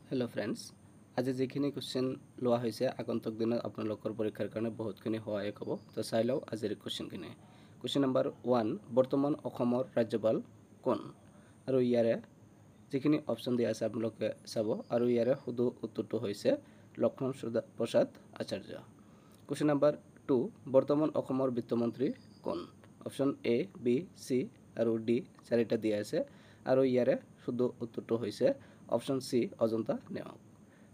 Hello friends आज जिखिनि question लोआ होइसे आगंतुक दिনত आपनालोकर परीक्षार कारणे बहुतखिनि सहायक हबो तो चाइ लও आजिर क्वेश्चनखिनि क्वेश्चन नम्बर 1 बर्तमान अखमर राज्यपाल कोन आरो यारे जिखिनि ऑप्शन দিয়া আছে आपनालोके চাব आरो यारे শুদ্ধ উত্তৰটো হৈছে লক্ষ্মণ प्रसाद आचार्य क्वेश्चन नम्बर 2 बर्तमान अखमर वित्तमंत्री कोन ऑप्शन ए बी सी आरो डी चारिटा দিয়া আছে आरो यारे শুদ্ধ উত্তৰটো হৈছে option C Ajanta Neog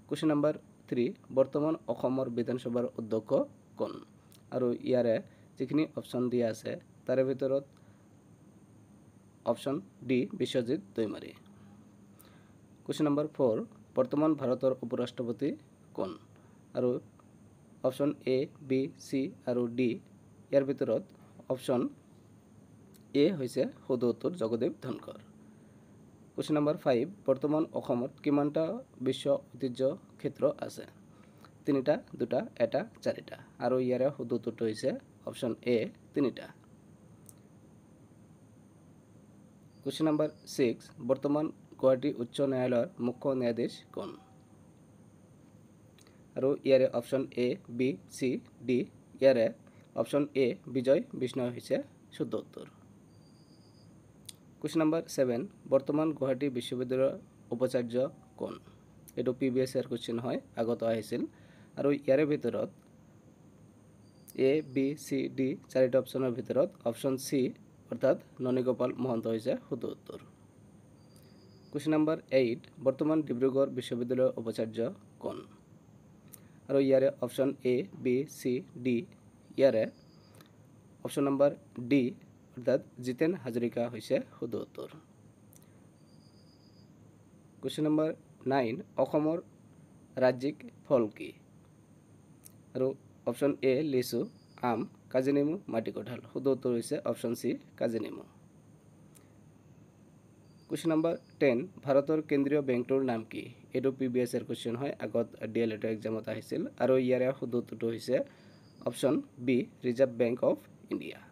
question number 3 बर्तमान अखमर विधानसभार अध्यक्ष कोन आरो यारे जिखिनि ऑप्शन দিয়া আছে तारे भितरत option D Biswajit Daimary question number 4 बर्तमान भारतर उपराष्ट्रपति कोन आरो ऑप्शन ए बी सी आरो डी यार भितरत ऑप्शन ए होइसे শুদ্ধ उत्तर जगदेव धनखड़ क्वेश्चन नम्बर 5 बर्तमान अखमत किमानटा विश्व ঐতিহ্য क्षेत्र আছে তিনিটা দুটা এটা চাৰিটা আৰু ইয়াৰে শুদ্ধ উত্তৰটো হৈছে অপশন এ তিনিটা क्वेश्चन नम्बर 6 बर्तमान गुवाहाटी उच्च न्यायालयर मुख्य न्यायाधीश कोन আৰু ইয়াৰে option A B C D ইয়াৰে অপশন এ বিজয় বিষ্ণয় হৈছে শুদ্ধ উত্তৰ क्वेश्चन नम्बर 7 बर्तमान गुवाहाटी विश्वविद्यालयर उपाचार्य कोन एटो पीबीएस एर क्वेश्चन है आगत आहिছিল আৰু ইয়াৰে ভিতৰত ए बी सी डी চাৰিটা অপশনৰ ভিতৰত অপশন সি অৰ্থাৎ ননীগোপাল মহন্ত হৈছে শুদ্ধ উত্তৰ क्वेश्चन नम्बर 8 बर्तमान डिब्रुगढ़ विश्वविद्यालयर उपाचार्य कोन আৰু ইয়াৰে option A B C D ইয়াৰে অপশন नम्बर डी अर्थात जितेन हाजरिका होइसे शुद्ध उत्तर क्वेश्चन नम्बर 9 अखमर राज्यिक फल की और ऑप्शन ए लिचु आम काजी नेमु माटी कठाल शुद्ध उत्तर होइसे ऑप्शन सी काजी नेमु क्वेश्चन नम्बर 10 भारतर केंद्रीय बैंकटोर नाम की एटो पीबीएस एर क्वेश्चन है आगत डीएलएड एग्जामत आहिছিল और यारे शुद्ध उत्तरটো होइसे option B Reserve Bank of India.